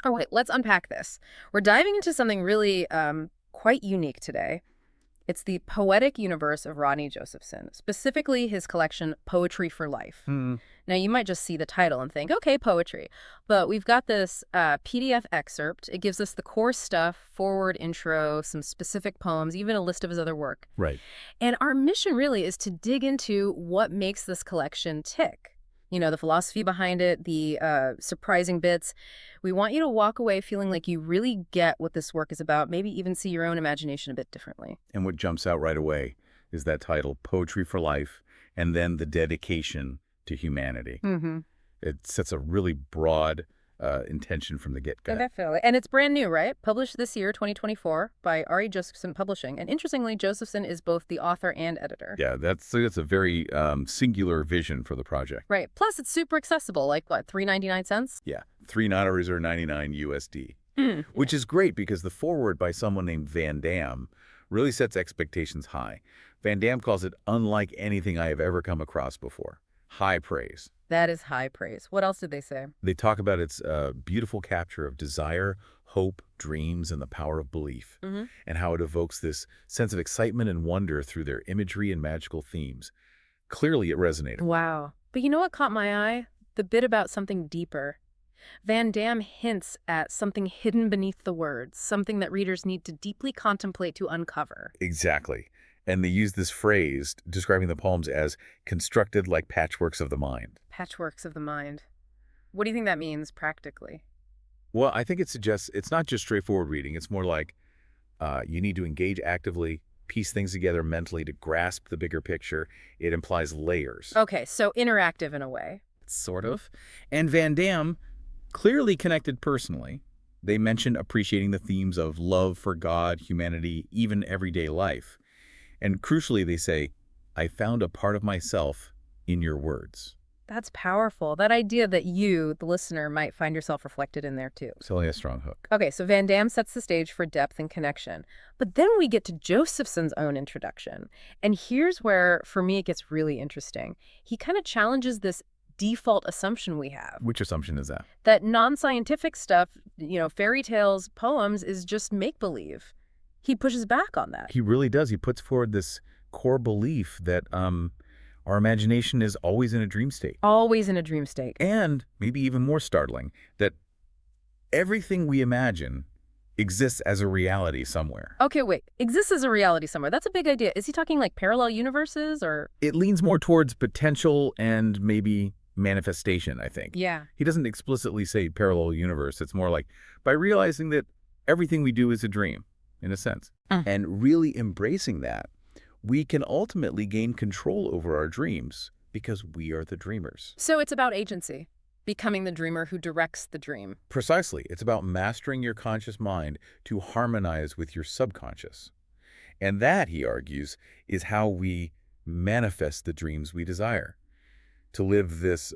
Oh, wait, let's unpack this. We're diving into something really quite unique today. It's the poetic universe of Rodney Josephson, specifically his collection Poetry for Life. Hmm. Now, you might just see the title and think, okay, poetry. But we've got this PDF excerpt. It gives us the core stuff, forward, intro, some specific poems, even a list of his other work. Right. And our mission really is to dig into what makes this collection tick. You know, the philosophy behind it, the surprising bits. We want you to walk away feeling like you really get what this work is about, maybe even see your own imagination a bit differently. And what jumps out right away is that title, Poetry for Life, and then the dedication to humanity. Mm-hmm. It sets a really broad intention from the get-go. Definitely. And it's brand new, right? Published this year, 2024, by R.E. Josephson Publishing. And interestingly, Josephson is both the author and editor. Yeah, that's a very singular vision for the project. Right. Plus, it's super accessible, like, what, 3.99 cents? Yeah, $3 or 99 USD, Mm. which is great because the foreword by someone named Van Dam really sets expectations high. Van Dam calls it unlike anything I have ever come across before. High praise. That is high praise. What else did they say? They talk about its beautiful capture of desire, hope, dreams, and the power of belief, Mm-hmm. and how it evokes this sense of excitement and wonder through their imagery and magical themes. Clearly, it resonated. Wow. But you know what caught my eye? The bit about something deeper. Van Dam hints at something hidden beneath the words, something that readers need to deeply contemplate to uncover. Exactly. And they use this phrase describing the poems as constructed like patchworks of the mind. Patchworks of the mind. What do you think that means practically? Well, I think it suggests it's not just straightforward reading. It's more like you need to engage actively, piece things together mentally to grasp the bigger picture. It implies layers. Okay, so interactive in a way. Sort of. And Van Dam clearly connected personally. They mentioned appreciating the themes of love for God, humanity, even everyday life. And crucially, they say, I found a part of myself in your words. That's powerful. That idea that you, the listener, might find yourself reflected in there too. Selling a strong hook. Okay, so Van Dam sets the stage for depth and connection. But then we get to Josephson's own introduction. And here's where, for me, it gets really interesting. He kind of challenges this default assumption we have. Which assumption is that? That non-scientific stuff, fairy tales, poems, is just make-believe. He pushes back on that. He really does. He puts forward this core belief that our imagination is always in a dream state. Always in a dream state. And, maybe even more startling, that everything we imagine exists as a reality somewhere. Okay, wait. Exists as a reality somewhere. That's a big idea. Is he talking like parallel universes or? It leans more towards potential and maybe manifestation, I think. Yeah. He doesn't explicitly say parallel universe. It's more like by realizing that everything we do is a dream, in a sense. And really embracing that, we can ultimately gain control over our dreams because we are the dreamers. So it's about agency, becoming the dreamer who directs the dream. Precisely. It's about mastering your conscious mind to harmonize with your subconscious. And that, he argues, is how we manifest the dreams we desire. To live this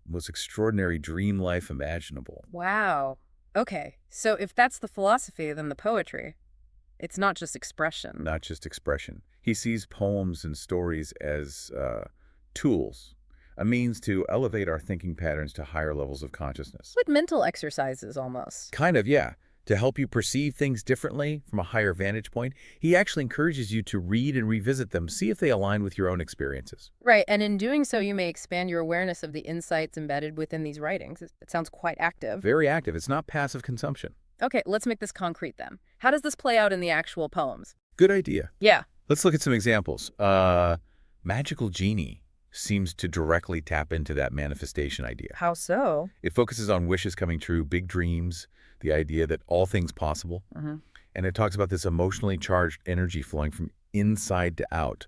most extraordinary dream life imaginable. Wow. Okay, so if that's the philosophy, then the poetry, it's not just expression. Not just expression. He sees poems and stories as tools, a means to elevate our thinking patterns to higher levels of consciousness. Like mental exercises, almost. Kind of, yeah. To help you perceive things differently from a higher vantage point, he actually encourages you to read and revisit them, see if they align with your own experiences. Right, and in doing so, you may expand your awareness of the insights embedded within these writings. It sounds quite active. Very active. It's not passive consumption. Okay, let's make this concrete then. How does this play out in the actual poems? Good idea. Yeah. Let's look at some examples. Magical Genie seems to directly tap into that manifestation idea. How so? It focuses on wishes coming true, big dreams, the idea that all things possible. And it talks about this emotionally charged energy flowing from inside to out.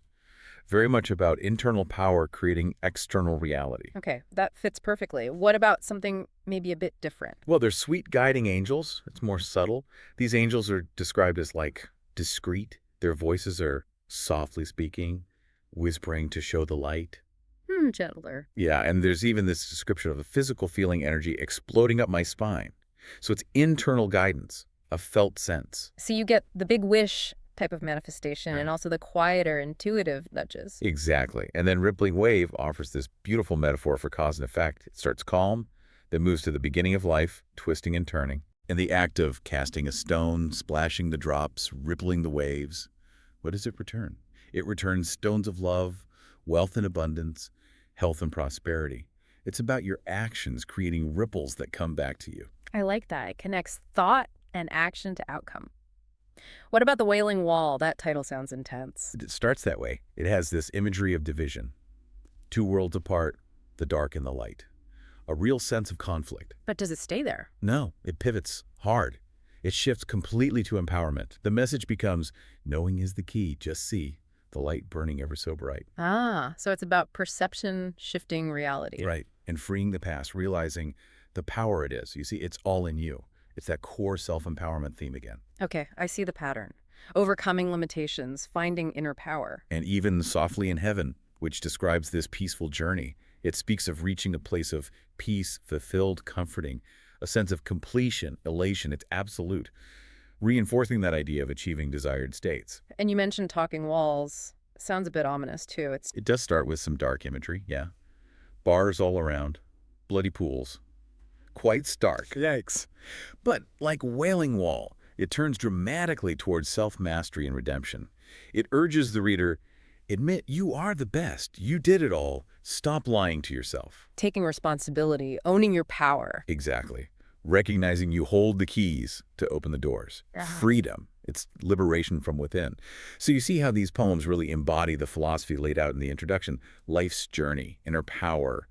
Very much about internal power creating external reality. Okay, that fits perfectly. What about something maybe a bit different? Well, they're sweet guiding angels. It's more subtle. These angels are described as like discreet. Their voices are softly speaking, whispering to show the light. Gentler. Yeah, and there's even this description of a physical feeling energy exploding up my spine. So it's internal guidance, a felt sense. So you get the big wish type of manifestation and also the quieter, intuitive nudges. Exactly. And then Rippling Wave offers this beautiful metaphor for cause and effect. It starts calm, then moves to the beginning of life, twisting and turning. And the act of casting a stone, splashing the drops, rippling the waves, what does it return? It returns stones of love, wealth and abundance, health and prosperity. It's about your actions creating ripples that come back to you. I like that. It connects thought and action to outcome. What about the Wailing Wall? That title sounds intense. It starts that way. It has this imagery of division. Two worlds apart, the dark and the light. A real sense of conflict. But does it stay there? No, it pivots hard. It shifts completely to empowerment. The message becomes, knowing is the key, just see, the light burning ever so bright. Ah, so it's about perception shifting reality. Right, and freeing the past, realizing the power it is. You see, it's all in you. It's that core self-empowerment theme again. Okay, I see the pattern. Overcoming limitations, finding inner power. And even Softly in Heaven, which describes this peaceful journey, it speaks of reaching a place of peace, fulfilled, comforting, a sense of completion, elation. It's absolute, reinforcing that idea of achieving desired states. And you mentioned talking walls. Sounds a bit ominous, too. It does start with some dark imagery, yeah. Bars all around, bloody pools. Quite stark. Yikes. But like Wailing Wall, it turns dramatically towards self-mastery and redemption. It urges the reader, admit you are the best. You did it all. Stop lying to yourself. Taking responsibility, owning your power. Exactly. Recognizing you hold the keys to open the doors. Freedom. It's liberation from within. So you see how these poems really embody the philosophy laid out in the introduction. Life's journey, inner power,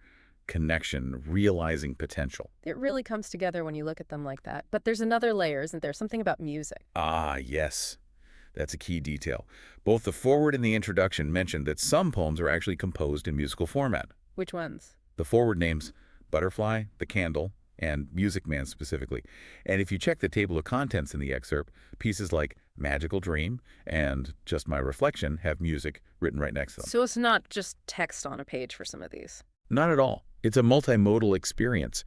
connection, realizing potential. It really comes together when you look at them like that. But there's another layer, isn't there? Something about music. Ah, yes. That's a key detail. Both the foreword and the introduction mention that some poems are actually composed in musical format. Which ones? The foreword names Butterfly, The Candle, and Music Man specifically. And if you check the table of contents in the excerpt, pieces like Magical Dream and Just My Reflection have music written right next to them. So it's not just text on a page for some of these. Not at all. It's a multimodal experience.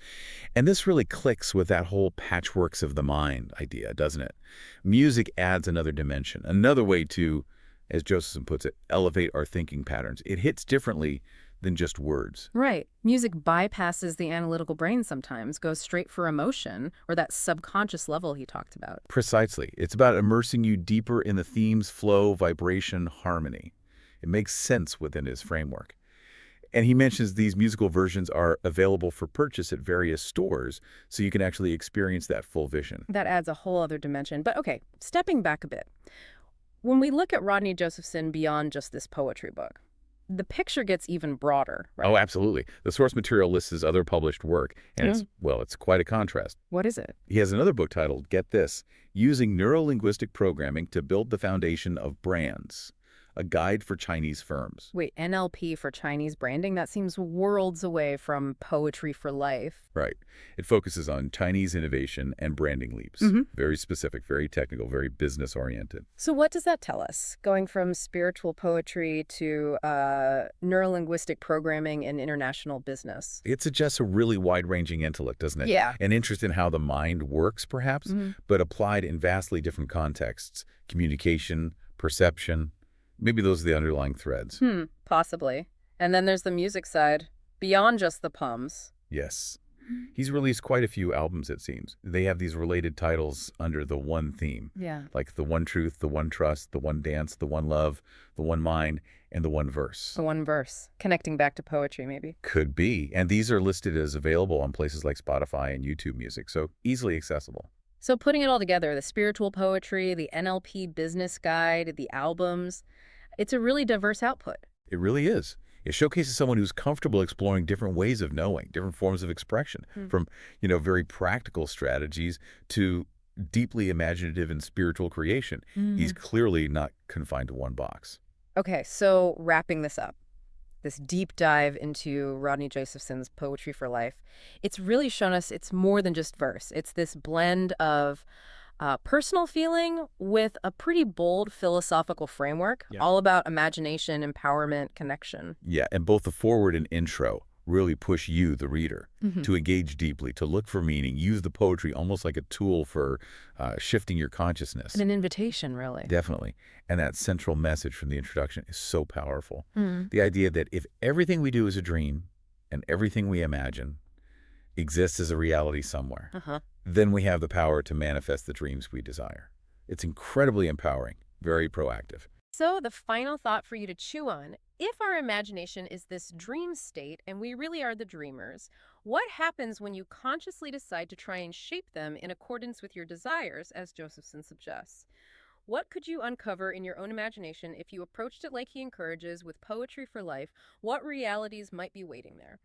And this really clicks with that whole patchworks of the mind idea, doesn't it? Music adds another dimension, another way to, as Josephson puts it, elevate our thinking patterns. It hits differently than just words. Right. Music bypasses the analytical brain sometimes, goes straight for emotion, or that subconscious level he talked about. Precisely. It's about immersing you deeper in the theme's flow, vibration, harmony. It makes sense within his framework. And he mentions these musical versions are available for purchase at various stores, so you can actually experience that full vision. That adds a whole other dimension. But okay, stepping back a bit. When we look at Rodney Josephson beyond just this poetry book, the picture gets even broader, right? Oh, absolutely. The source material lists his other published work, and it's quite a contrast. What is it? He has another book titled, get this, Using Neurolinguistic Programming to Build the Foundation of Brands. A guide for Chinese firms. Wait, NLP for Chinese branding? That seems worlds away from poetry for life. Right. It focuses on Chinese innovation and branding leaps. Very specific, very technical, very business-oriented. So what does that tell us? Going from spiritual poetry to neurolinguistic programming and international business. It suggests a really wide-ranging intellect, doesn't it? Yeah. An interest in how the mind works, perhaps, but applied in vastly different contexts. Communication, perception. Maybe those are the underlying threads. Possibly. And then there's the music side, beyond just the poems. Yes. He's released quite a few albums, it seems. They have these related titles under the one theme. Yeah. Like The One Truth, The One Trust, The One Dance, The One Love, The One Mind, and The One Verse. The one verse. Connecting back to poetry, maybe. Could be. And these are listed as available on places like Spotify and YouTube Music, so easily accessible. So putting it all together, the spiritual poetry, the NLP business guide, the albums, it's a really diverse output. It really is. It showcases someone who's comfortable exploring different ways of knowing, different forms of expression, from, very practical strategies to deeply imaginative and spiritual creation. He's clearly not confined to one box. Okay, so wrapping this up, this deep dive into Rodney Josephson's Poetry for Life, it's really shown us it's more than just verse. It's this blend of personal feeling with a pretty bold philosophical framework, all about imagination, empowerment, connection. Yeah, and both the foreword and intro really push you, the reader, to engage deeply, to look for meaning, use the poetry almost like a tool for shifting your consciousness. And an invitation, really. Definitely. And that central message from the introduction is so powerful. The idea that if everything we do is a dream and everything we imagine exists as a reality somewhere. Uh-huh. Then we have the power to manifest the dreams we desire. It's incredibly empowering, very proactive. So, the final thought for you to chew on, if our imagination is this dream state and we really are the dreamers, what happens when you consciously decide to try and shape them in accordance with your desires, as Josephson suggests? What could you uncover in your own imagination if you approached it like he encourages, with poetry for life? What realities might be waiting there?